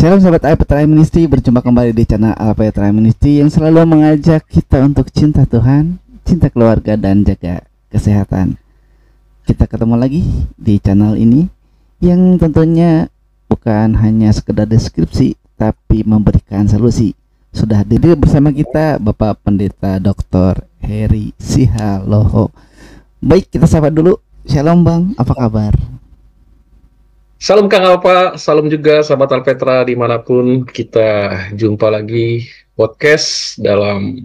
Shalom sahabat Alpetra Ministry, berjumpa kembali di channel Alpetra Ministry yang selalu mengajak kita untuk cinta Tuhan, cinta keluarga, dan jaga kesehatan. Kita ketemu lagi di channel ini yang tentunya bukan hanya sekedar deskripsi, tapi memberikan solusi. Sudah hadir bersama kita Bapak Pendeta Dr. Heri Sihaloho. Baik, kita sapa dulu. Shalom Bang, apa kabar? Salam Kang Alpa, salam juga sahabat Alpetra dimanapun kita jumpa lagi podcast dalam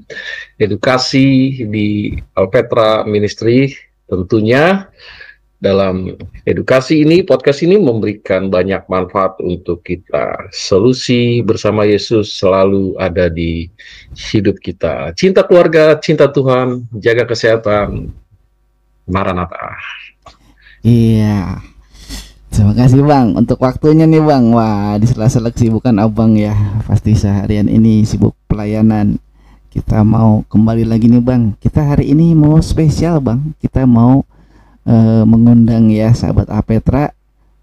edukasi di Alpetra Ministry. Tentunya dalam edukasi ini, podcast ini memberikan banyak manfaat untuk kita. Solusi bersama Yesus selalu ada di hidup kita. Cinta keluarga, cinta Tuhan, jaga kesehatan. Maranatha. Iya. Terima kasih Bang untuk waktunya nih Bang. Wah, di sela-sela kesibukan Abang ya, pasti seharian ini sibuk pelayanan. Kita mau kembali lagi nih Bang. Kita hari ini mau spesial Bang. Kita mau mengundang ya sahabat Alpetra.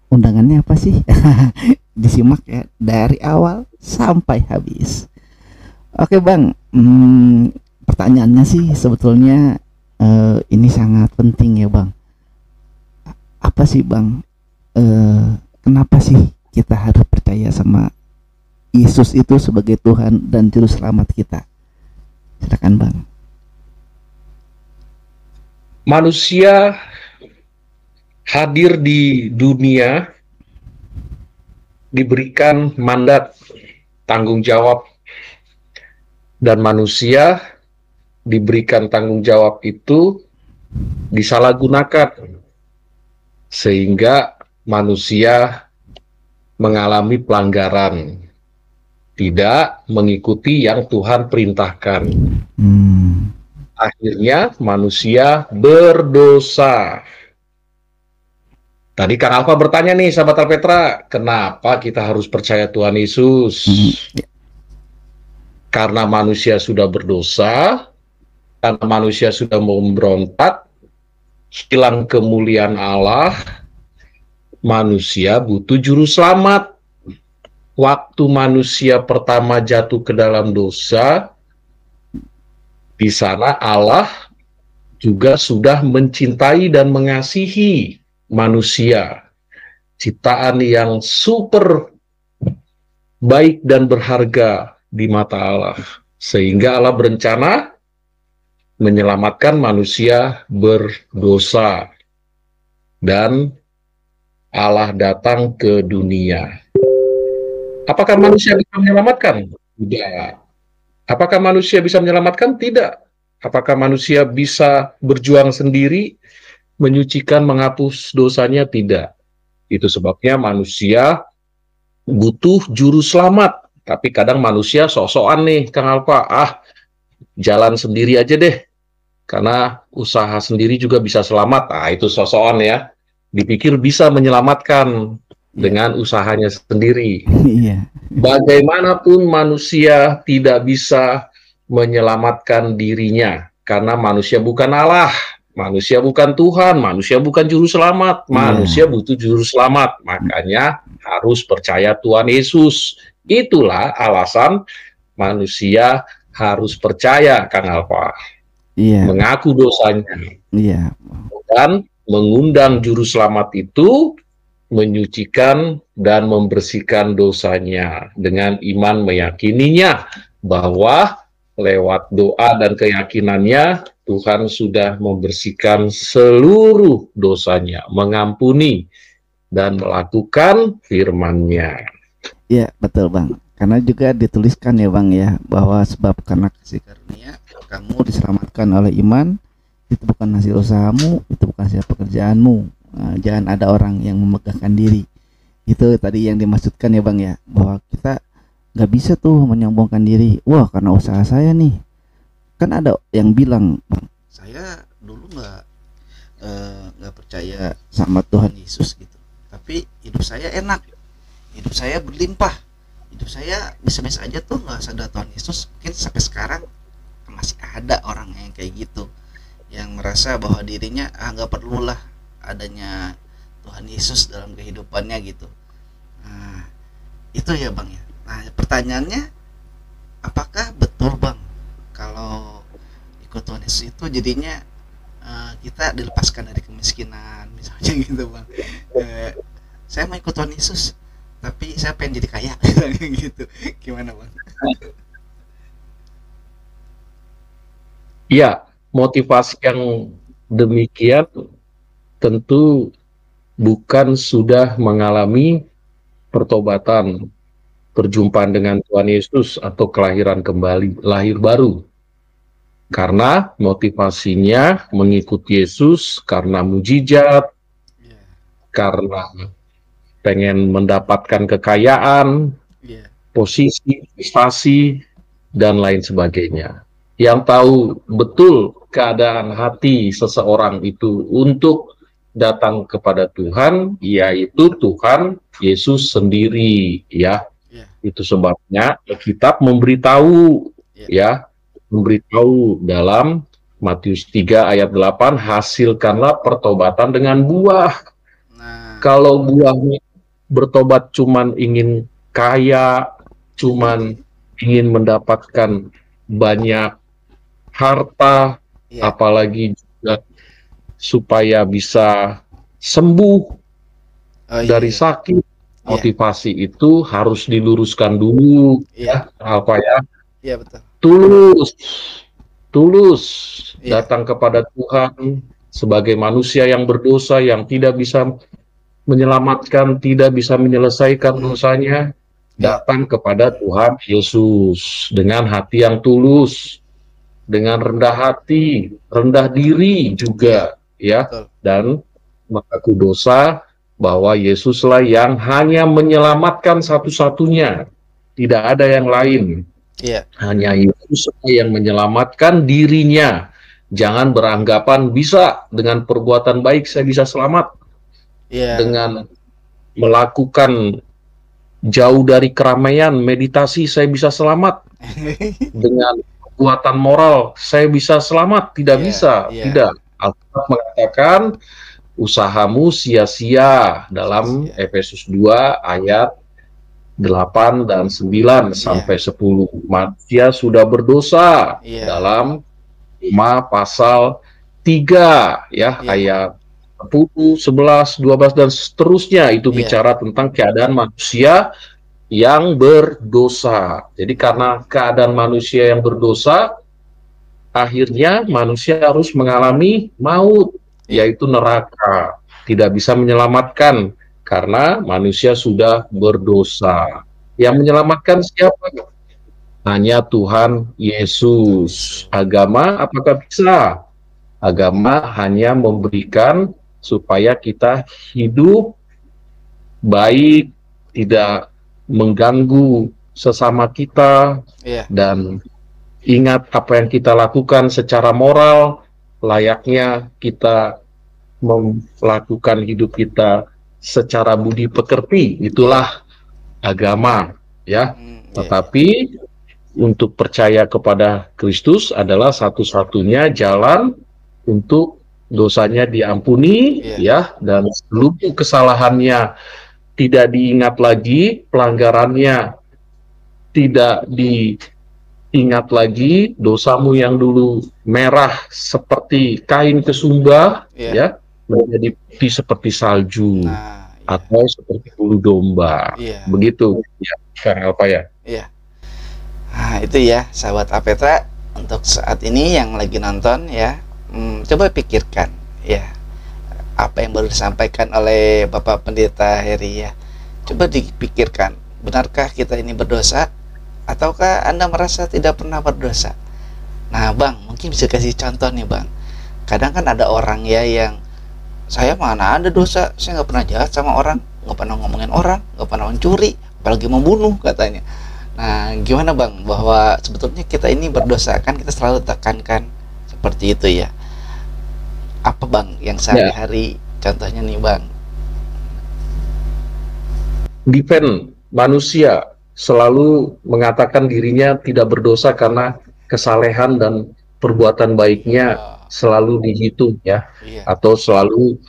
Undangannya apa sih? Disimak ya dari awal sampai habis. Oke Bang, pertanyaannya sih sebetulnya ini sangat penting ya Bang. Apa sih Bang? Kenapa sih kita harus percaya sama Yesus itu sebagai Tuhan dan Juru Selamat kita? Silakan Bang. Manusia hadir di dunia diberikan mandat, tanggung jawab, dan manusia diberikan tanggung jawab itu disalahgunakan sehingga manusia mengalami pelanggaran, tidak mengikuti yang Tuhan perintahkan. Akhirnya manusia berdosa. Tadi Kang Alfa bertanya nih, sahabat Alpetra, kenapa kita harus percaya Tuhan Yesus? Karena manusia sudah berdosa, karena manusia sudah memberontak, hilang kemuliaan Allah. Manusia butuh juru selamat. Waktu manusia pertama jatuh ke dalam dosa, di sana Allah juga sudah mencintai dan mengasihi manusia. Ciptaan yang super baik dan berharga di mata Allah. Sehingga Allah berencana menyelamatkan manusia berdosa. Dan Allah datang ke dunia. Apakah manusia bisa menyelamatkan? Tidak. Apakah manusia bisa menyelamatkan? Tidak. Apakah manusia bisa berjuang sendiri, menyucikan, menghapus dosanya? Tidak. Itu sebabnya manusia butuh juru selamat. Tapi kadang manusia sok-sokan nih, Kang Alpa. Jalan sendiri aja deh. Karena usaha sendiri juga bisa selamat. Itu sok-sokan ya. Dipikir bisa menyelamatkan dengan usahanya sendiri. Bagaimanapun manusia tidak bisa menyelamatkan dirinya, karena manusia bukan Allah, manusia bukan Tuhan, manusia bukan juru selamat, manusia butuh juru selamat. Makanya harus percaya Tuhan Yesus. Itulah alasan manusia harus percaya, Kang Alfa. Mengaku dosanya. Dan mengundang juru selamat itu menyucikan dan membersihkan dosanya dengan iman meyakininya bahwa lewat doa dan keyakinannya Tuhan sudah membersihkan seluruh dosanya, mengampuni dan melakukan firman-Nya. Ya, betul Bang. Karena juga dituliskan ya Bang ya, bahwa sebab karena kasih karunia kamu diselamatkan oleh iman. Itu bukan hasil usahamu, itu bukan hasil pekerjaanmu. Jangan ada orang yang memegahkan diri. Itu tadi yang dimaksudkan ya Bang ya, bahwa kita nggak bisa tuh menyombongkan diri. Wah, karena usaha saya nih. Kan ada yang bilang, Bang, saya dulu nggak percaya sama Tuhan Yesus gitu. Tapi hidup saya enak, hidup saya berlimpah, hidup saya bisa-bisa aja tuh nggak sadar Tuhan Yesus. Mungkin sampai sekarang masih ada orang yang kayak gitu, yang merasa bahwa dirinya nggak perlulah adanya Tuhan Yesus dalam kehidupannya gitu. Itu ya Bang ya. Nah, pertanyaannya, apakah betul bang kalau ikut Tuhan Yesus itu jadinya kita dilepaskan dari kemiskinan misalnya gitu bang? Saya mau ikut Tuhan Yesus tapi saya pengen jadi kaya gitu, gimana bang? Ya, motivasi yang demikian tentu bukan sudah mengalami pertobatan, perjumpaan dengan Tuhan Yesus atau kelahiran kembali, lahir baru. Karena motivasinya mengikuti Yesus karena mujizat, Iya, karena pengen mendapatkan kekayaan, iya, posisi, prestasi, dan lain sebagainya. Yang tahu betul keadaan hati seseorang itu untuk datang kepada Tuhan, yaitu Tuhan Yesus sendiri, ya. iya, Itu sebabnya Alkitab memberitahu, iya. ya, memberitahu dalam Matius 3 ayat 8, hasilkanlah pertobatan dengan buah. Nah, Kalau buahnya bertobat cuman ingin kaya, cuman ingin mendapatkan banyak harta, iya, apalagi juga supaya bisa sembuh oh iya, dari iya, sakit, iya, motivasi itu harus diluruskan dulu, iya, ya, apa ya, iya betul, tulus, tulus iya, datang kepada Tuhan sebagai manusia yang berdosa, yang tidak bisa menyelamatkan, tidak bisa menyelesaikan dosanya, iya, datang kepada Tuhan Yesus dengan hati yang tulus, dengan rendah hati, rendah diri iya juga, ya, betul, dan mengaku dosa bahwa Yesuslah yang hanya menyelamatkan satu-satunya, tidak ada yang lain. iya, Hanya Yesus yang menyelamatkan dirinya. Jangan beranggapan bisa dengan perbuatan baik saya bisa selamat, iya, dengan melakukan jauh dari keramaian, meditasi saya bisa selamat, dengan kekuatan moral saya bisa selamat, tidak iya, bisa, iya, tidak. Alkitab mengatakan usahamu sia-sia dalam sia-sia, Efesus 2 ayat 8 dan 9 iya, sampai 10. Manusia sudah berdosa iya, dalam Roma pasal 3 ya, iya, ayat 10, 11, 12 dan seterusnya, itu iya, bicara tentang keadaan manusia yang berdosa. Jadi karena keadaan manusia yang berdosa, akhirnya manusia harus mengalami maut, iya, yaitu neraka. Tidak bisa menyelamatkan karena manusia sudah berdosa. Yang menyelamatkan siapa? Hanya Tuhan Tuhan Yesus. Yesus, Agama apakah bisa? Agama hanya memberikan supaya kita hidup baik, tidak mengganggu sesama kita, iya, dan ingat apa yang kita lakukan secara moral, layaknya kita melakukan hidup kita secara budi pekerti. iya, Itulah agama, ya. iya, iya, Tetapi untuk percaya kepada Kristus adalah satu-satunya jalan untuk dosanya diampuni, iya, ya, dan seluruh kesalahannya tidak diingat lagi, pelanggarannya tidak diingat lagi, dosamu yang dulu merah seperti kain kesumba, iya, ya, menjadi putih seperti salju nah, iya, atau seperti bulu domba. iya, Begitu, ya, Kang Alpa ya. iya. Nah, itu ya, sahabat Apetra, untuk saat ini yang lagi nonton ya, coba pikirkan ya apa yang baru disampaikan oleh Bapak Pendeta Heri ya. Coba dipikirkan, benarkah kita ini berdosa ataukah Anda merasa tidak pernah berdosa? Nah, Bang, mungkin bisa kasih contoh nih, Bang. Kadang kan ada orang ya yang saya mana ada dosa, saya nggak pernah jahat sama orang, nggak pernah ngomongin orang, nggak pernah mencuri, apalagi membunuh katanya. Nah, gimana bang, bahwa sebetulnya kita ini berdosa, kan kita selalu tekankan seperti itu ya. Apa bang yang Ya, sehari-hari contohnya nih bang? defend manusia selalu mengatakan dirinya tidak berdosa karena kesalehan dan perbuatan baiknya Iya, selalu dihitung, ya, iya, atau selalu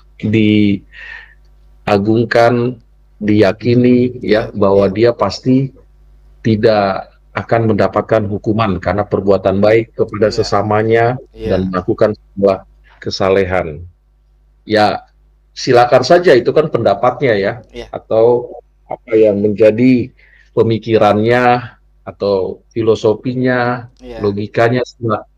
diagungkan, diyakini, iya, ya, bahwa iya, dia pasti tidak akan mendapatkan hukuman karena perbuatan baik kepada Iya. sesamanya Iya. dan melakukan sebuah kesalehan. Ya, silakan saja, itu kan pendapatnya ya, Iya. atau apa yang menjadi pemikirannya atau filosofinya, Iya. logikanya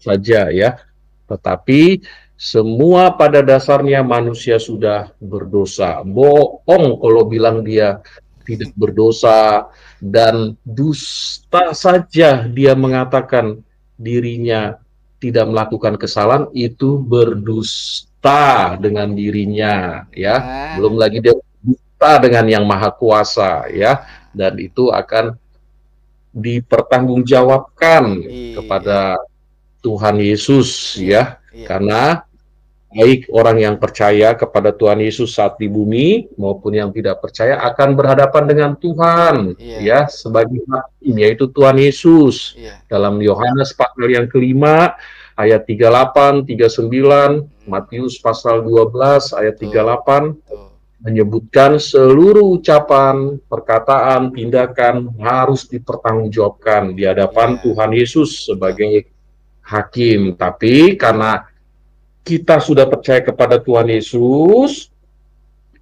saja ya. Tetapi semua pada dasarnya manusia sudah berdosa. Bohong kalau bilang dia tidak berdosa, dan dusta saja dia mengatakan dirinya tidak melakukan kesalahan, itu berdusta dengan dirinya ya. Nah, Belum lagi dia dusta dengan yang maha kuasa ya, dan itu akan dipertanggungjawabkan iya. kepada Tuhan Yesus Iya. ya, Iya. karena baik orang yang percaya kepada Tuhan Yesus saat di bumi maupun yang tidak percaya akan berhadapan dengan Tuhan Iya. ya, sebagai hakim, yaitu Tuhan Yesus. Iya. Dalam Yohanes pasal yang kelima ayat 38, 39, Matius pasal 12 ayat 38 Tuh. menyebutkan seluruh ucapan, perkataan, tindakan harus dipertanggungjawabkan di hadapan Iya. Tuhan Yesus sebagai hakim. Tapi karena kita sudah percaya kepada Tuhan Yesus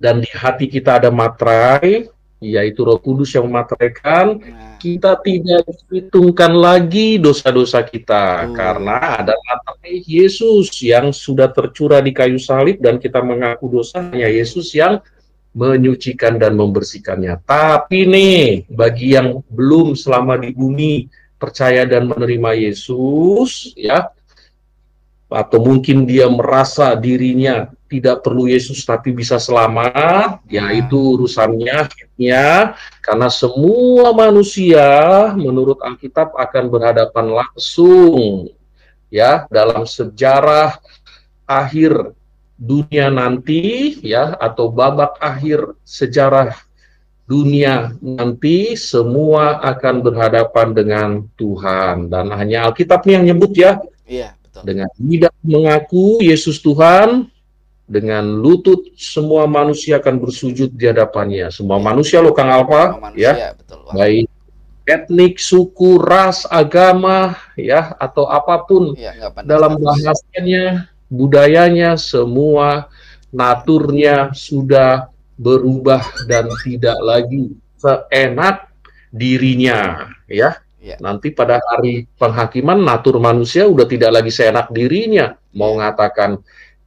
dan di hati kita ada materai, yaitu Roh Kudus yang memateraikan, Nah, kita tidak hitungkan lagi dosa-dosa kita karena ada materai Yesus yang sudah tercurah di kayu salib dan kita mengaku dosanya. Yesus yang menyucikan dan membersihkannya. Tapi nih, bagi yang belum selama di bumi percaya dan menerima Yesus, ya, atau mungkin dia merasa dirinya tidak perlu Yesus tapi bisa selamat, ya itu urusannya ya, karena semua manusia menurut Alkitab akan berhadapan langsung ya dalam sejarah akhir dunia nanti ya, atau babak akhir sejarah dunia nanti, semua akan berhadapan dengan Tuhan. Dan hanya Alkitab yang nyebut ya, iya, betul. dengan lidah mengaku Yesus Tuhan, dengan lutut semua manusia akan bersujud di hadapannya. Semua manusia loh Kang Alfa, ya, Betul, baik etnik, suku, ras, agama, ya, atau apapun dalam bahasanya, budayanya, semua naturnya sudah berubah dan tidak lagi seenak dirinya, ya. Nanti pada hari penghakiman, natur manusia udah tidak lagi seenak dirinya. Mau ngatakan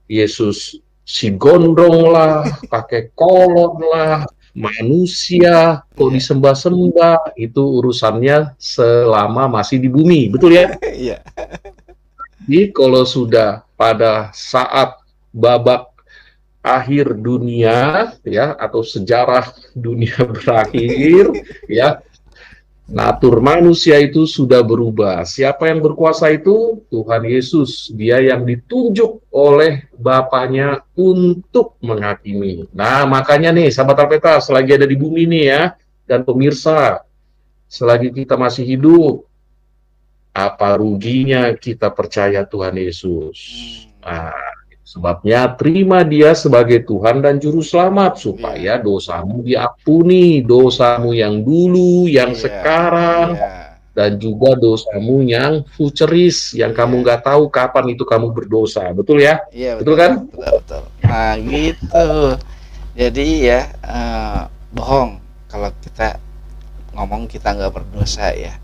Yesus si gondrong lah, pakai kolor lah, manusia kok disembah-sembah, itu urusannya selama masih di bumi, betul ya? Iya. Jadi kalau sudah pada saat babak akhir dunia ya, atau sejarah dunia berakhir ya, natur manusia itu sudah berubah. Siapa yang berkuasa itu? Tuhan Yesus. Dia yang ditunjuk oleh Bapaknya untuk menghakimi. Nah, makanya nih, sahabat Alpeta, selagi ada di bumi nih ya, dan pemirsa, selagi kita masih hidup, apa ruginya kita percaya Tuhan Yesus? Nah, sebabnya terima dia sebagai Tuhan dan Juru Selamat, supaya dosamu diampuni, dosamu yang dulu, yang sekarang, dan juga dosamu yang futuris, yang kamu nggak tahu kapan itu kamu berdosa. Betul ya? Iya, betul kan? Betul. Nah, gitu. Jadi ya, bohong kalau kita ngomong kita nggak berdosa ya.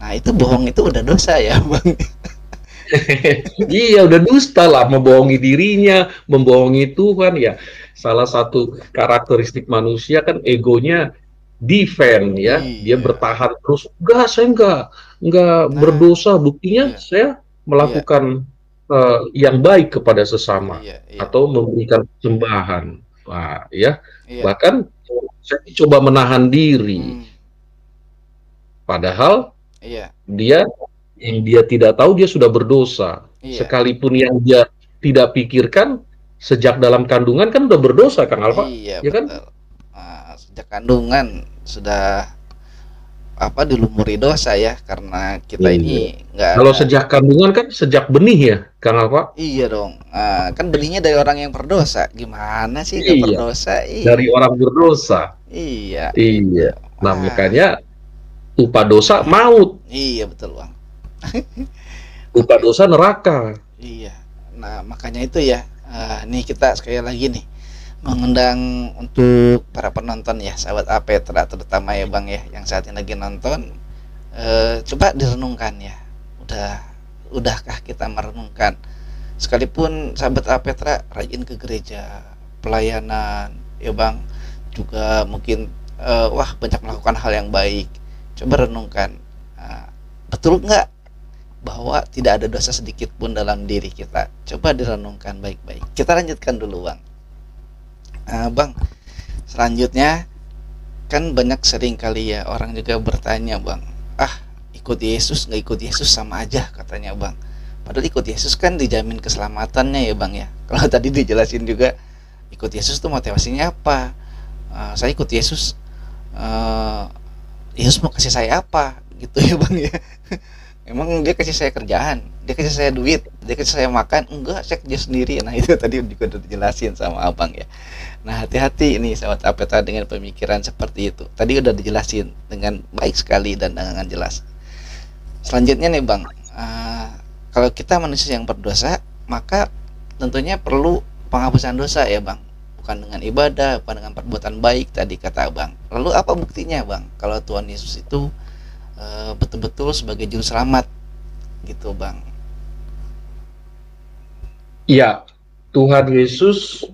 Nah, itu bohong itu udah dosa ya, Bang. Iya, udah dusta lah, membohongi dirinya, membohongi Tuhan ya. Salah satu karakteristik manusia kan egonya defend ya, dia bertahan terus. Enggak, saya enggak berdosa, buktinya saya melakukan yang baik kepada sesama atau memberikan persembahan. Wah, ya. Bahkan saya coba menahan diri. Padahal dia yang dia tidak tahu dia sudah berdosa. Sekalipun yang dia tidak pikirkan sejak dalam kandungan kan udah berdosa, Kang Alfa. Iya, ya betul. Kan? Nah, sejak kandungan sudah dilumuri dosa ya, karena kita ini nggak. Kalau sejak kandungan kan sejak benih ya, Kang Alfa. Iya dong. Kan benihnya dari orang yang berdosa. Gimana sih nggak berdosa? Dari orang berdosa. Iya. Iya. Nah, makanya Upah dosa maut, Iya betul bang. upah dosa neraka. Iya. Nah makanya itu ya. Nih kita sekali lagi nih mengundang untuk para penonton ya, sahabat Apetra terutama ya bang ya, yang saat ini lagi nonton, coba direnungkan ya. Udahkah kita merenungkan? Sekalipun sahabat Apetra rajin ke gereja, pelayanan, ya bang, juga mungkin wah banyak melakukan hal yang baik. Coba renungkan, betul nggak bahwa tidak ada dosa sedikit pun dalam diri kita? Coba direnungkan baik-baik. Kita lanjutkan dulu bang. Bang, selanjutnya kan banyak sering kali ya orang juga bertanya bang, ikut Yesus nggak ikut Yesus sama aja katanya bang. Padahal ikut Yesus kan dijamin keselamatannya ya bang ya. Kalau tadi dijelasin juga ikut Yesus tuh motivasinya apa? Saya ikut Yesus, Yesus mau kasih saya apa gitu ya bang ya. Emang dia kasih saya kerjaan, dia kasih saya duit, dia kasih saya makan? Enggak, saya kerja sendiri. Nah itu tadi juga udah dijelasin sama abang ya. Nah hati-hati ini sahabat Apeta dengan pemikiran seperti itu. Tadi udah dijelasin dengan baik sekali dan dengan jelas. Selanjutnya nih bang, kalau kita manusia yang berdosa, maka tentunya perlu penghapusan dosa ya bang. Bukan dengan ibadah, bukan dengan perbuatan baik tadi kata abang. Lalu apa buktinya bang kalau Tuhan Yesus itu betul-betul sebagai juru selamat gitu bang? Ya, Tuhan Yesus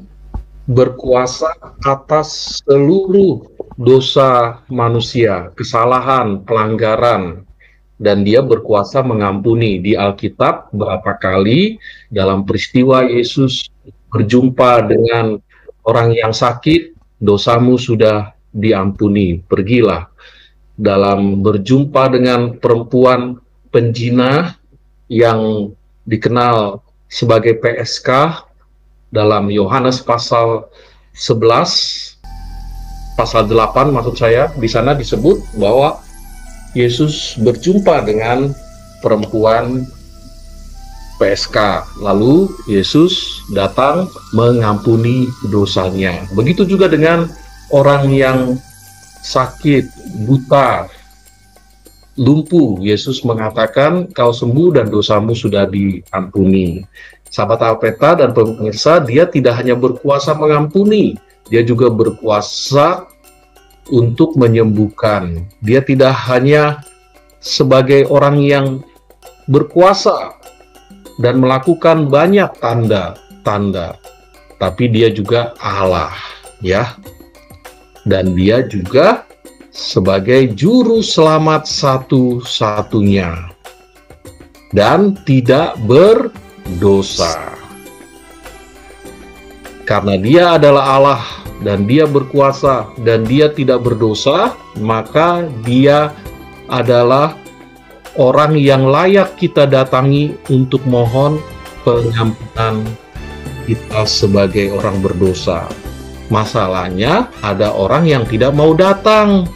berkuasa atas seluruh dosa manusia, kesalahan, pelanggaran, dan dia berkuasa mengampuni. Di Alkitab berapa kali dalam peristiwa Yesus berjumpa dengan orang yang sakit, dosamu sudah diampuni, pergilah. Dalam berjumpa dengan perempuan penjina yang dikenal sebagai PSK dalam Yohanes pasal 11, pasal 8 maksud saya, di sana disebut bahwa Yesus berjumpa dengan perempuan PSK, lalu Yesus datang mengampuni dosanya. Begitu juga dengan orang yang sakit, buta, lumpuh, Yesus mengatakan kau sembuh dan dosamu sudah diampuni. Sahabat Alpeta dan pemirsa, dia tidak hanya berkuasa mengampuni, dia juga berkuasa untuk menyembuhkan. Dia tidak hanya sebagai orang yang berkuasa dan melakukan banyak tanda-tanda, tapi dia juga Allah, ya. Dan dia juga sebagai juru selamat satu-satunya dan tidak berdosa. Karena dia adalah Allah dan dia berkuasa dan dia tidak berdosa, maka dia adalah orang yang layak kita datangi untuk mohon pengampunan kita sebagai orang berdosa. Masalahnya ada orang yang tidak mau datang.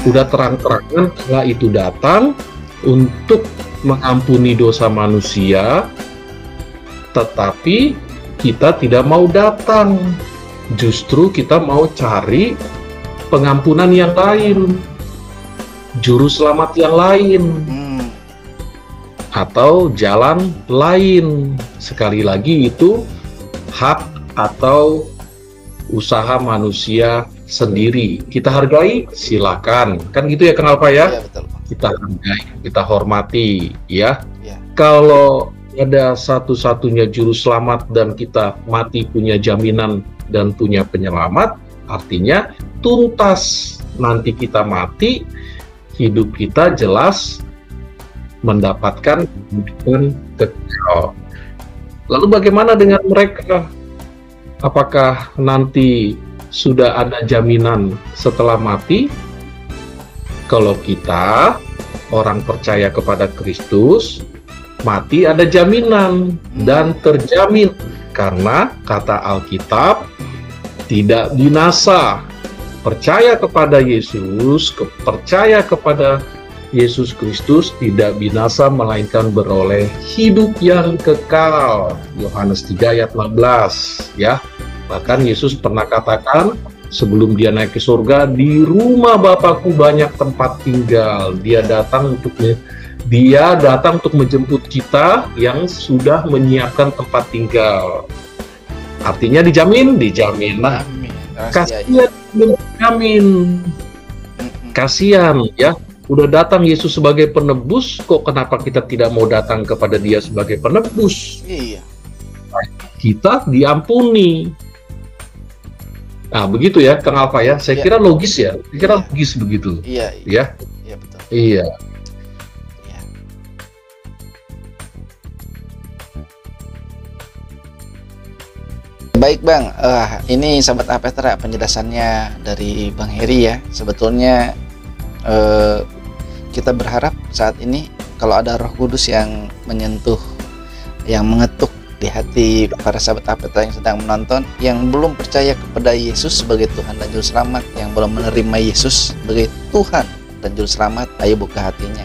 Udah terang-terangan Allah itu datang untuk mengampuni dosa manusia, tetapi kita tidak mau datang. Justru kita mau cari pengampunan yang lain, juru selamat yang lain, atau jalan lain. Sekali lagi itu hak atau usaha manusia sendiri. Kita hargai, silakan. Kan gitu ya, kenapa ya? Iya, betul. Kita hargai, kita hormati, ya. Ya. Kalau ada satu-satunya juru selamat dan kita mati punya jaminan dan punya penyelamat, artinya tuntas. Nanti kita mati, hidup kita jelas mendapatkan kehidupan kekal. Lalu bagaimana dengan mereka? Apakah nanti sudah ada jaminan setelah mati? Kalau kita orang percaya kepada Kristus, mati ada jaminan dan terjamin karena kata Alkitab tidak binasa. Percaya kepada Yesus, percaya kepada Yesus Kristus tidak binasa melainkan beroleh hidup yang kekal. Yohanes 3 ayat 16 ya. Bahkan Yesus pernah katakan sebelum dia naik ke surga, di rumah Bapakku banyak tempat tinggal. Dia datang untuk menjemput kita yang sudah menyiapkan tempat tinggal. Artinya dijamin. Nah, kasihan belum dijamin. Kasihan ya. Udah datang Yesus sebagai penebus, kok kenapa kita tidak mau datang kepada dia sebagai penebus? Iya. Kita diampuni. Nah, begitu ya, Kang Alfa ya. Saya kira logis ya. Saya kira logis begitu. Iya. Ya. Iya, betul. Iya. Iya. Baik Bang, ini sahabat Apetra penjelasannya dari Bang Heri ya. Sebetulnya kita berharap saat ini kalau ada Roh Kudus yang menyentuh, yang mengetuk di hati para sahabat Apetra yang sedang menonton, yang belum percaya kepada Yesus sebagai Tuhan dan Juru Selamat, yang belum menerima Yesus sebagai Tuhan dan Juru Selamat, ayo buka hatinya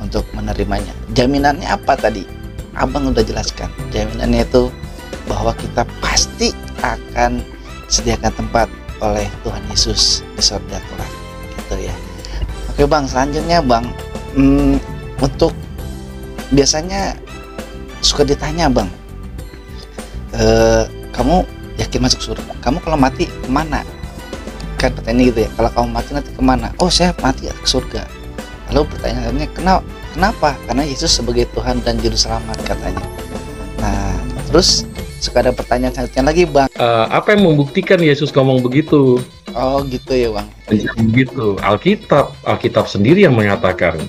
untuk menerimanya. Jaminannya apa tadi? Abang udah jelaskan. Jaminannya itu bahwa kita pasti akan disediakan tempat oleh Tuhan Yesus di surga kelak, gitu ya. Oke Bang, selanjutnya Bang, untuk biasanya suka ditanya Bang, kamu yakin masuk surga? Kamu kalau mati kemana? Kan pertanyaan gitu ya, kalau kamu mati nanti kemana? Oh, saya mati ke surga. Lalu pertanyaannya, kenapa? Karena Yesus sebagai Tuhan dan Juru Selamat katanya. Nah, terus suka ada pertanyaan selanjutnya lagi Bang. Apa yang membuktikan Yesus ngomong begitu? Oh gitu ya Bang. Begitu. Alkitab sendiri yang mengatakan.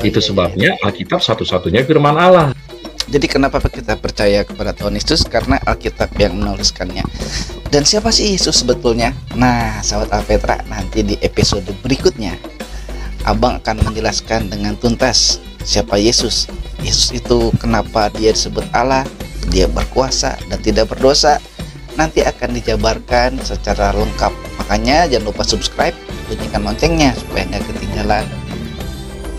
Itu sebabnya Alkitab satu-satunya firman Allah. Jadi kenapa kita percaya kepada Tuhan Yesus? Karena Alkitab yang menuliskannya. Dan siapa sih Yesus sebetulnya? Nah, sahabat Apetra, nanti di episode berikutnya Abang akan menjelaskan dengan tuntas siapa Yesus. Yesus itu kenapa dia disebut Allah, dia berkuasa dan tidak berdosa. Nanti akan dijabarkan secara lengkap. Makanya jangan lupa subscribe, bunyikan loncengnya supaya nggak ketinggalan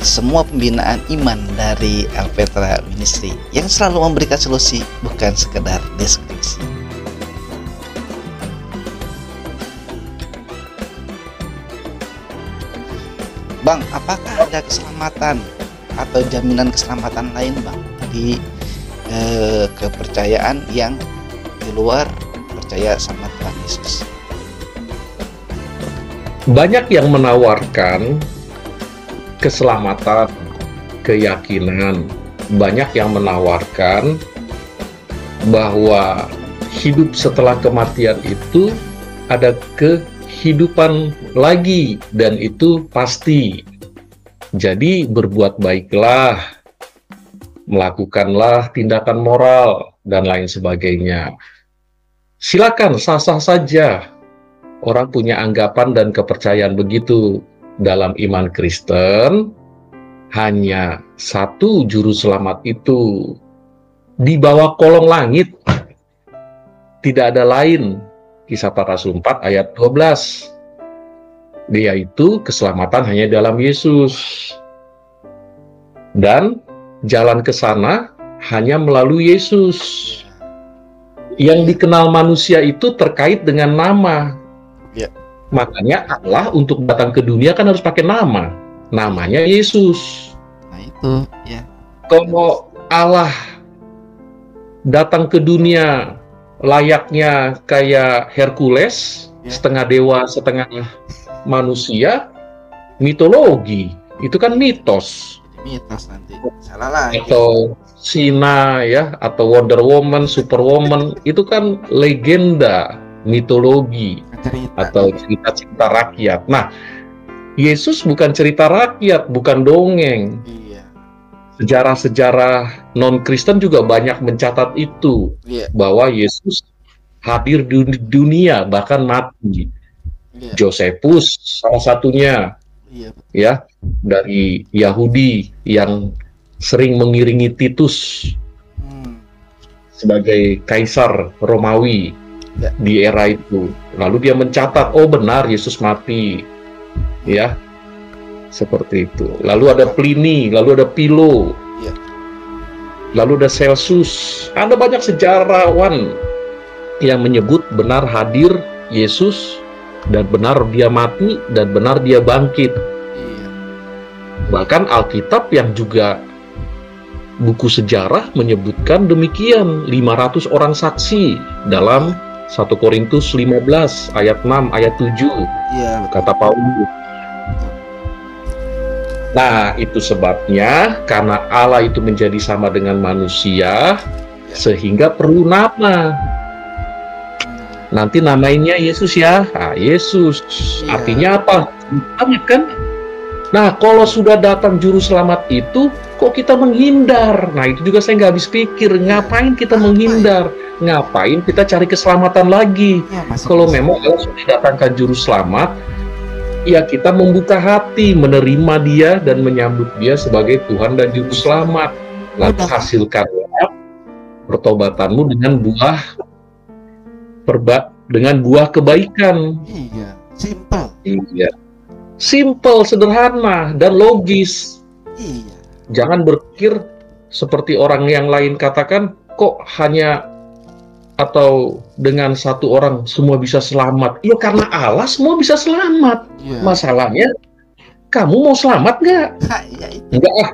semua pembinaan iman dari Alpetra Ministry yang selalu memberikan solusi, bukan sekedar deskripsi. Bang, apakah ada keselamatan atau jaminan keselamatan lain Bang di kepercayaan yang di luar percaya sama Tuhan Yesus? Banyak yang menawarkan keselamatan, keyakinan. Banyak yang menawarkan bahwa hidup setelah kematian itu ada kehidupan lagi dan itu pasti. Jadi berbuat baiklah, melakukanlah tindakan moral dan lain sebagainya. Silakan, sah-sah saja. Orang punya anggapan dan kepercayaan begitu. Dalam iman Kristen, hanya satu juru selamat itu. Di bawah kolong langit, tidak ada lain. Kisah Para Rasul 4 ayat 12. Yaitu keselamatan hanya dalam Yesus. Dan jalan ke sana hanya melalui Yesus. Yang dikenal manusia itu terkait dengan nama. Ya. Makanya Allah untuk datang ke dunia kan harus pakai nama. Namanya Yesus. Nah itu ya. Kalau Allah datang ke dunia layaknya kayak Hercules, setengah dewa, setengah manusia, mitologi. Itu kan mitos. Mitos nanti. Salah lagi. Atau Sina ya, atau Wonder Woman, Superwoman, itu kan legenda, mitologi. Cerita. Atau cerita-cerita rakyat. Nah, Yesus bukan cerita rakyat, bukan dongeng. Iya. Sejarah-sejarah non-Kristen juga banyak mencatat itu, bahwa Yesus hadir di dunia, bahkan mati. Josephus salah satunya, ya, dari Yahudi yang sering mengiringi Titus sebagai kaisar Romawi di era itu. Lalu dia mencatat, oh benar Yesus mati, ya, seperti itu. Lalu ada Pliny, lalu ada Philo, lalu ada Celsus. Ada banyak sejarawan yang menyebut benar hadir Yesus dan benar dia mati, dan benar dia bangkit. Iya. Bahkan Alkitab yang juga buku sejarah menyebutkan demikian, 500 orang saksi dalam 1 Korintus 15 ayat 6 ayat 7 Iya, betul. kata Paulus. Nah, itu sebabnya karena Allah itu menjadi sama dengan manusia, sehingga perlu nama. Nanti namainnya Yesus ya. Nah, Yesus Iya. artinya apa? Banget kan? Nah, kalau sudah datang juru selamat itu, kok kita menghindar? Nah, itu juga saya nggak habis pikir. Ngapain kita menghindar? Ngapain kita cari keselamatan lagi? Iya, masih Kalau bisa. memang Allah sudah datangkan juru selamat, ya kita membuka hati, menerima dia dan menyambut dia sebagai Tuhan dan juru selamat. Lalu Udah. hasilkanlah pertobatanmu dengan buah kebaikan. Iya, simple. Iya. Simple, sederhana, dan logis. Iya. Jangan berpikir seperti orang yang lain katakan, kok hanya atau dengan satu orang semua bisa selamat. Ya karena Allah semua bisa selamat. Iya. Masalahnya, kamu mau selamat nggak? Iya itu. Enggak ah,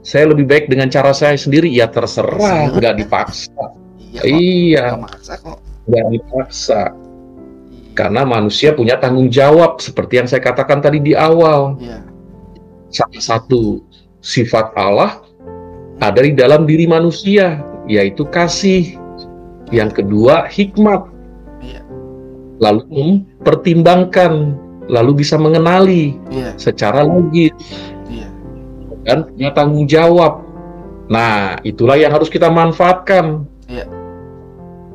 saya lebih baik dengan cara saya sendiri. Ya terserah, nggak dipaksa. Iya, Nggak maksa kok. nggak dipaksa. Karena manusia punya tanggung jawab, seperti yang saya katakan tadi di awal. Iya. Salah satu sifat Allah ada di dalam diri manusia, yaitu kasih. Yang kedua, hikmat. Iya. Lalu mempertimbangkan, lalu bisa mengenali Iya. secara logis, Iya. dan punya tanggung jawab. Nah, itulah yang harus kita manfaatkan. Iya.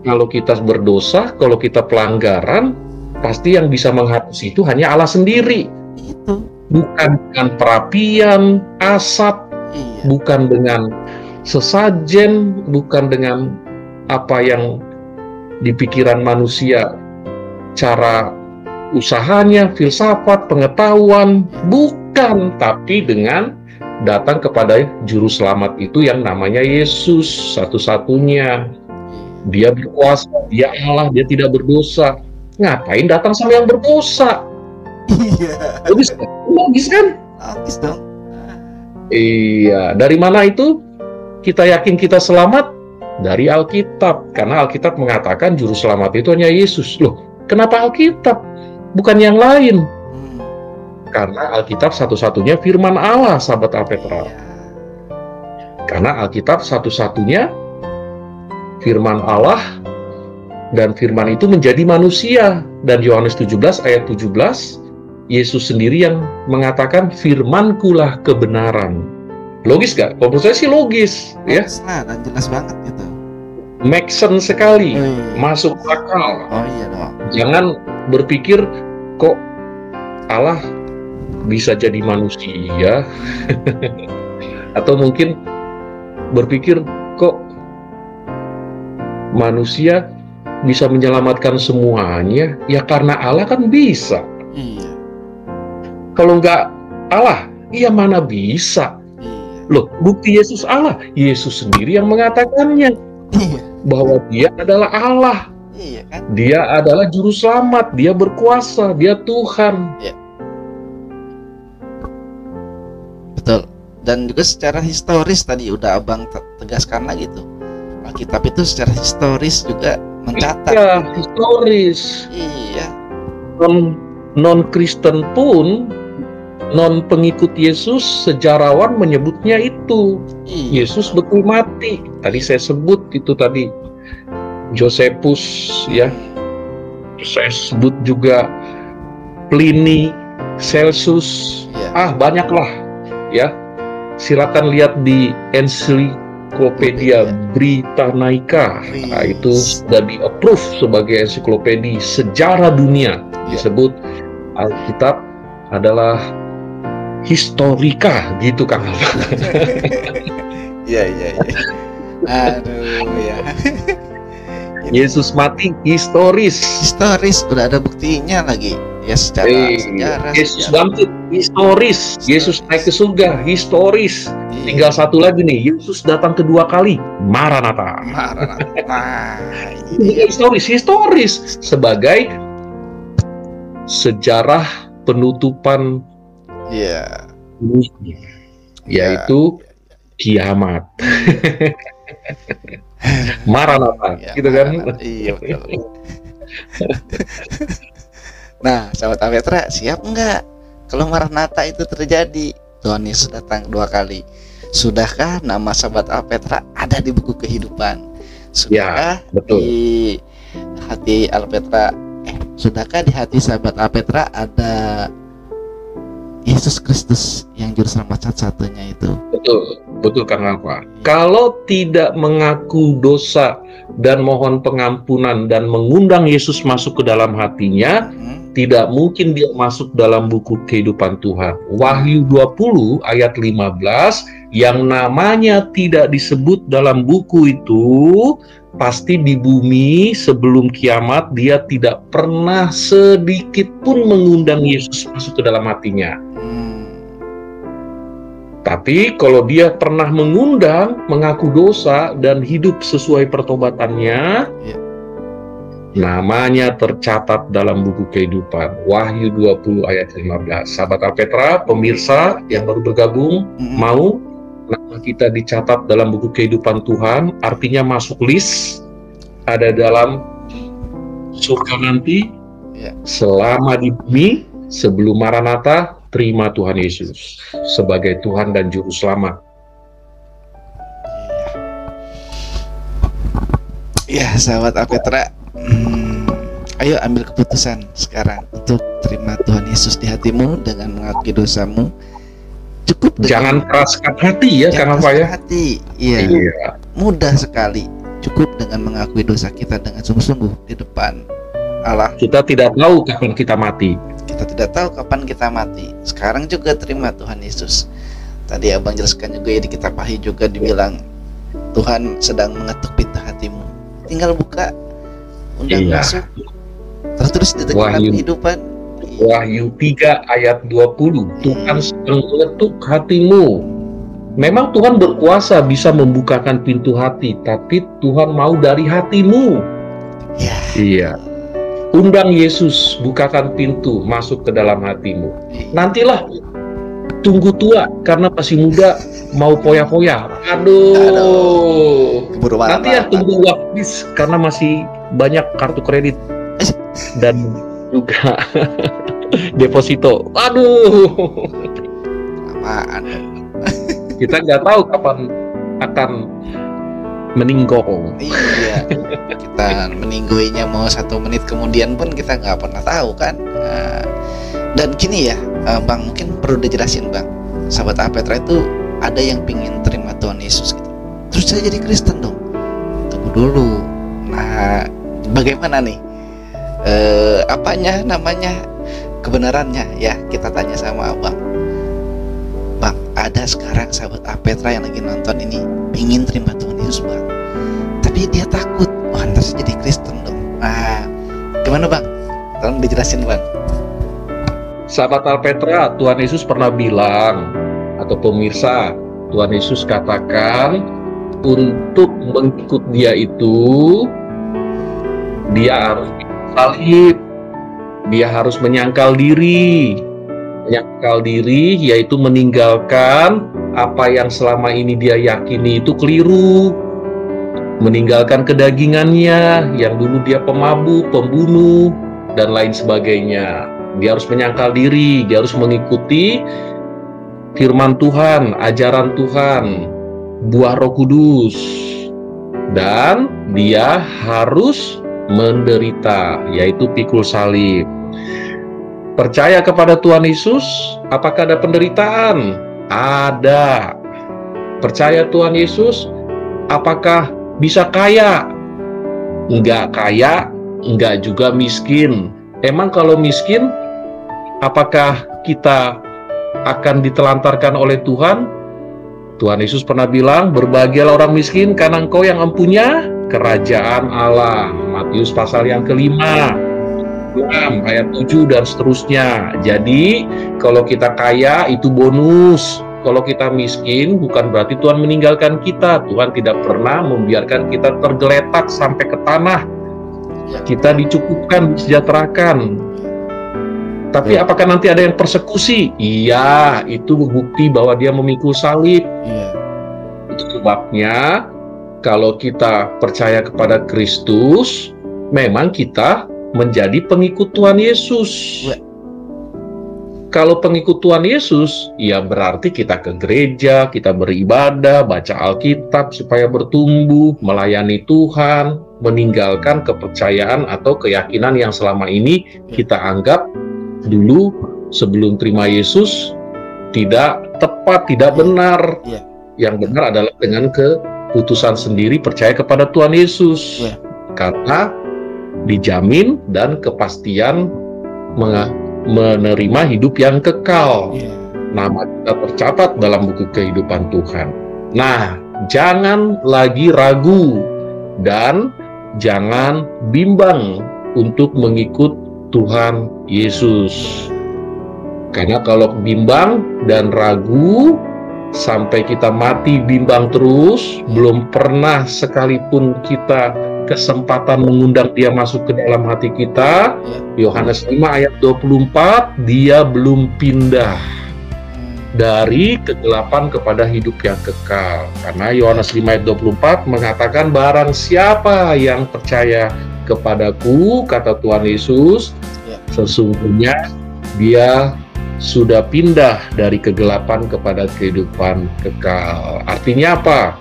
Kalau kita berdosa, kalau kita pelanggaran, pasti yang bisa menghapus itu hanya Allah sendiri. Itu. Bukan dengan perapian, asap, Iya. bukan dengan sesajen, bukan dengan apa yang di pikiran manusia, cara usahanya, filsafat, pengetahuan, bukan, tapi dengan datang kepada juru selamat itu yang namanya Yesus, satu-satunya. Dia berkuasa, dia Allah, dia tidak berdosa. Ngapain datang sama yang berdosa? Iya. Logis kan? Logis dong. Iya, dari mana itu? Kita yakin kita selamat? Dari Alkitab. Karena Alkitab mengatakan juru selamat itu hanya Yesus. Loh, kenapa Alkitab? Bukan yang lain. Karena Alkitab satu-satunya firman Allah, sahabat Alpetra. Iya. Karena Alkitab satu-satunya firman Allah, dan firman itu menjadi manusia. Dan Yohanes 17 ayat 17, Yesus sendiri yang mengatakan, firmankulah kebenaran. Logis gak? Kalau menurut saya sih logis. Ya, Logis lah, dan jelas banget gitu. make sense sekali, Oh, iya. masuk akal. Oh iya dong. Jangan berpikir, kok Allah bisa jadi manusia? Atau mungkin berpikir, kok manusia bisa menyelamatkan semuanya? Ya karena Allah kan bisa. Iya. Kalau nggak Allah, ya mana bisa? Iya. Loh, bukti Yesus Allah. Yesus sendiri yang mengatakannya, Iya. bahwa dia adalah Allah. Iya kan? Dia adalah juru selamat, dia berkuasa, dia Tuhan. Betul. Dan juga secara historis tadi udah abang tegaskan lagi tuh. Alkitab itu secara historis juga mencatat. Ya, historis. Iya. Non-Kristen pun, non-pengikut Yesus, sejarawan menyebutnya itu. Iya. Yesus betul mati. Tadi saya sebut itu tadi. Josephus, ya. Saya sebut juga Pliny, Celsus. Iya. Banyaklah, ya. Silakan lihat di Encyclopedia Britannica. Nah, itu sudah di-approve sebagai ensiklopedia sejarah dunia. Disebut Alkitab adalah historika, gitu Kang Abang. Iya. Aduh ya. Yesus mati historis. Historis udah ada buktinya lagi. Ya secara sejarah. Yesus bangkit historis. Yesus naik ke surga historis. Iya. Tinggal satu lagi nih, Yesus datang kedua kali, Maranatha. Nah, Ini historis sebagai sejarah penutupan dunia, yaitu kiamat. Maranatha, gitu kan? Iya, betul. Nah, sahabat Apetra, siap nggak kalau Maranatha itu terjadi? Tuhan Yesus datang 2 kali. Sudahkah nama sahabat Apetra ada di buku kehidupan? Sudahkah di hati Alpetra? Sudahkah di hati sahabat Apetra ada Yesus Kristus yang juru selamat satu-satunya itu? Betul Kang Alfa. Kalau tidak mengaku dosa dan mohon pengampunan dan mengundang Yesus masuk ke dalam hatinya, tidak mungkin dia masuk dalam buku kehidupan Tuhan. Wahyu 20 ayat 15, yang namanya tidak disebut dalam buku itu, pasti di bumi sebelum kiamat dia tidak pernah sedikit pun mengundang Yesus masuk ke dalam hatinya. Tapi kalau dia pernah mengundang, mengaku dosa dan hidup sesuai pertobatannya, namanya tercatat dalam buku kehidupan. Wahyu 20 ayat 15. Sahabat Apetra, pemirsa yang baru bergabung, mau nama kita dicatat dalam buku kehidupan Tuhan, artinya masuk list, ada dalam surga nanti, selama di bumi, sebelum Maranatha, terima Tuhan Yesus sebagai Tuhan dan Juru Selamat. Ya, sahabat Apetra, ayo ambil keputusan sekarang untuk terima Tuhan Yesus di hatimu dengan mengakui dosamu. Cukup jangan keraskan hati ya, Kang Alfa ya. Hati, iya. Mudah sekali. Cukup dengan mengakui dosa kita dengan sungguh-sungguh di depan Allah. Kita tidak tahu kapan kita mati. Kita tidak tahu kapan kita mati. Sekarang juga terima Tuhan Yesus. Tadi Abang jelaskan juga ya, di kitab Wahyu juga dibilang Tuhan sedang mengetuk pintu hatimu. Tinggal buka, undang masuk. Terus di tengah kehidupan. Wahyu 3 ayat 20, Tuhan sedang mengetuk hatimu. Memang Tuhan berkuasa bisa membukakan pintu hati, tapi Tuhan mau dari hatimu. Iya. Undang Yesus, bukakan pintu, masuk ke dalam hatimu. Nantilah tunggu tua, karena masih muda, mau poya-poya. Aduh. Nanti ya tunggu habis, karena masih banyak kartu kredit. Dan juga deposito. Aduh. Lamaan. Kita nggak tahu kapan akan meninggal. Iya, kita meninggoinya mau 1 menit kemudian pun kita nggak pernah tahu kan. Dan gini ya, Bang, mungkin perlu dijelasin Bang. Sahabat Apetra itu ada yang pingin terima Tuhan Yesus gitu. Terus saya jadi Kristen dong. Tunggu dulu. Nah, bagaimana nih? Apanya namanya? Kebenarannya ya, kita tanya sama Abang. Bang, ada sekarang sahabat Apetra yang lagi nonton ini pingin terima Tuhan Yesus Bang, tapi dia takut, wah ntar jadi Kristen dong. Nah, gimana Bang? Tolong dijelasin Bang. Sahabat Apetra, Tuhan Yesus pernah bilang, atau pemirsa, Tuhan Yesus katakan untuk mengikut dia itu, dia harus salib, dia harus menyangkal diri. Menyangkal diri yaitu meninggalkan apa yang selama ini dia yakini itu keliru, meninggalkan kedagingannya yang dulu dia pemabuk, pembunuh, dan lain sebagainya. Dia harus menyangkal diri, dia harus mengikuti firman Tuhan, ajaran Tuhan, buah Roh Kudus, dan dia harus menderita, yaitu pikul salib. Percaya kepada Tuhan Yesus, apakah ada penderitaan? Ada. Percaya Tuhan Yesus, apakah bisa kaya? Enggak kaya, enggak juga miskin. Emang kalau miskin, apakah kita akan ditelantarkan oleh Tuhan? Tuhan Yesus pernah bilang, berbahagialah orang miskin karena engkau yang empunya kerajaan Allah. Matius pasal yang ke-5. Ayat 7 dan seterusnya. Jadi kalau kita kaya itu bonus, kalau kita miskin bukan berarti Tuhan meninggalkan kita. Tuhan tidak pernah membiarkan kita tergeletak sampai ke tanah. Kita dicukupkan, disejahterakan. Tapi apakah nanti ada yang persekusi? Iya, itu bukti bahwa dia memikul salib. Itu sebabnya kalau kita percaya kepada Kristus, memang kita menjadi pengikut Tuhan Yesus. Kalau pengikut Tuhan Yesus, ya berarti kita ke gereja, kita beribadah, baca Alkitab supaya bertumbuh, melayani Tuhan, meninggalkan kepercayaan atau keyakinan yang selama ini kita anggap dulu sebelum terima Yesus tidak tepat, tidak benar. Yang benar adalah dengan keputusan sendiri percaya kepada Tuhan Yesus. Karena dijamin dan kepastian menerima hidup yang kekal. Nama kita tercatat dalam buku kehidupan Tuhan. Nah, jangan lagi ragu dan jangan bimbang untuk mengikut Tuhan Yesus. Karena kalau bimbang dan ragu sampai kita mati bimbang terus, belum pernah sekalipun kita kesempatan mengundang dia masuk ke dalam hati kita. Yohanes 5 ayat 24, dia belum pindah dari kegelapan kepada hidup yang kekal. Karena Yohanes 5 ayat 24 mengatakan, barang siapa yang percaya kepadaku, kata Tuhan Yesus, sesungguhnya dia sudah pindah dari kegelapan kepada kehidupan kekal. Artinya apa?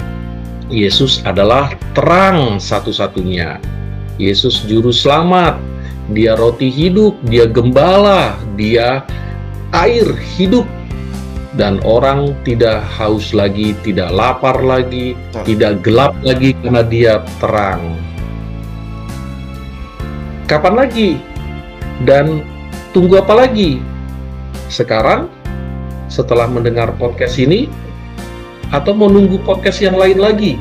Yesus adalah terang satu-satunya. Yesus juru selamat. Dia roti hidup, dia gembala, dia air hidup. Dan orang tidak haus lagi, tidak lapar lagi, tidak gelap lagi karena dia terang. Kapan lagi? Dan tunggu apa lagi? Sekarang, setelah mendengar podcast ini, atau menunggu podcast yang lain lagi?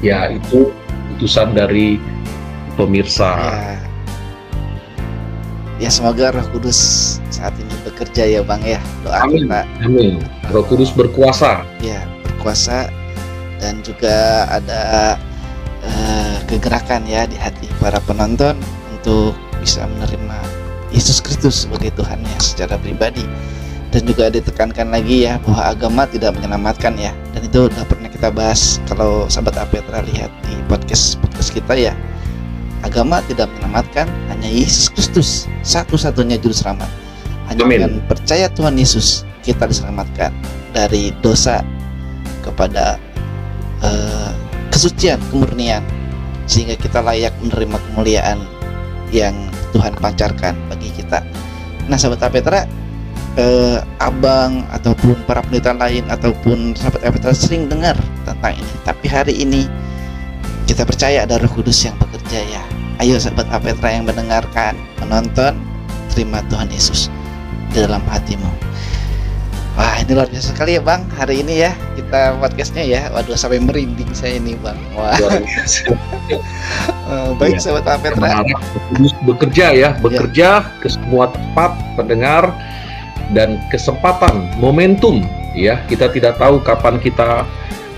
Ya, itu keputusan dari pemirsa. Ya, semoga Roh Kudus saat ini bekerja ya Bang ya. Doa Amin. kita. Amin. Roh Kudus berkuasa. Ya, berkuasa, dan juga ada kegerakan ya di hati para penonton untuk bisa menerima Yesus Kristus sebagai Tuhannya secara pribadi. Dan juga ditekankan lagi ya bahwa agama tidak menyelamatkan ya. Dan itu udah pernah kita bahas kalau sahabat Apetra lihat di podcast kita ya. Agama tidak menyelamatkan, hanya Yesus Kristus satu-satunya juru selamat. Hanya dengan percaya Tuhan Yesus kita diselamatkan dari dosa kepada kesucian, kemurnian, sehingga kita layak menerima kemuliaan yang Tuhan pancarkan bagi kita. Nah, sahabat Apetra, abang ataupun para pendeta lain ataupun sahabat Apetra sering dengar tentang ini, tapi hari ini kita percaya ada Roh Kudus yang bekerja ya. Ayo sahabat Apetra yang mendengarkan, menonton, terima Tuhan Yesus di dalam hatimu. Wah, ini luar biasa sekali ya Bang hari ini ya kita podcastnya ya. Waduh, sampai merinding saya ini Bang. Wah. Baik ya, sahabat Apetra, bekerja ya, bekerja ke semua tempat pendengar. Dan kesempatan, momentum ya, kita tidak tahu kapan kita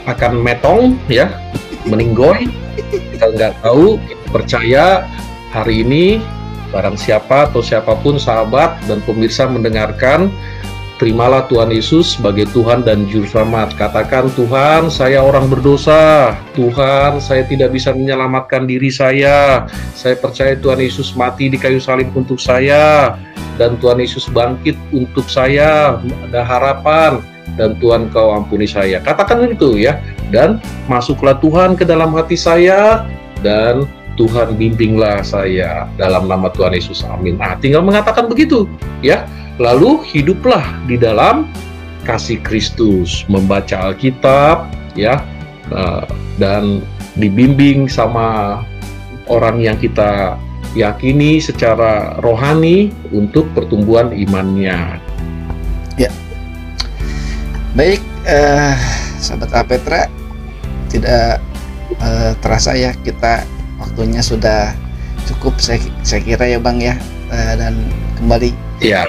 akan metong ya, meninggoy, kita nggak tahu. Kita percaya hari ini barang siapa atau siapapun sahabat dan pemirsa mendengarkan, terimalah Tuhan Yesus sebagai Tuhan dan Juru Selamat. Katakan, Tuhan, saya orang berdosa. Tuhan, saya tidak bisa menyelamatkan diri saya. Saya percaya Tuhan Yesus mati di kayu salib untuk saya. Dan Tuhan Yesus bangkit untuk saya, ada harapan, dan Tuhan kau ampuni saya. Katakan itu ya, dan masuklah Tuhan ke dalam hati saya, dan Tuhan bimbinglah saya dalam nama Tuhan Yesus, amin. Nah, tinggal mengatakan begitu ya, lalu hiduplah di dalam kasih Kristus, membaca Alkitab ya, dan dibimbing sama orang yang kita yakini secara rohani untuk pertumbuhan imannya. Ya, baik, sahabat Apetra, tidak terasa ya kita waktunya sudah cukup, saya kira ya Bang ya. Dan kembali ya,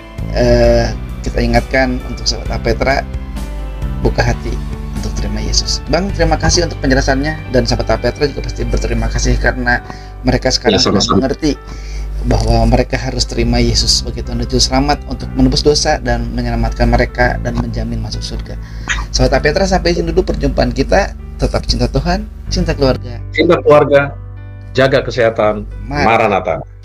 kita ingatkan untuk sahabat Apetra, buka hati untuk terima Yesus. Bang, terima kasih untuk penjelasannya, dan sahabat Apetra juga pasti berterima kasih karena mereka sekarang sudah mengerti bahwa mereka harus terima Yesus sebagai Tuhan dan Juru Selamat untuk menebus dosa dan menyelamatkan mereka dan menjamin masuk surga. Sahabat Petra, sampai sini dulu perjumpaan kita. Tetap cinta Tuhan, cinta keluarga, jaga kesehatan. Maranatha.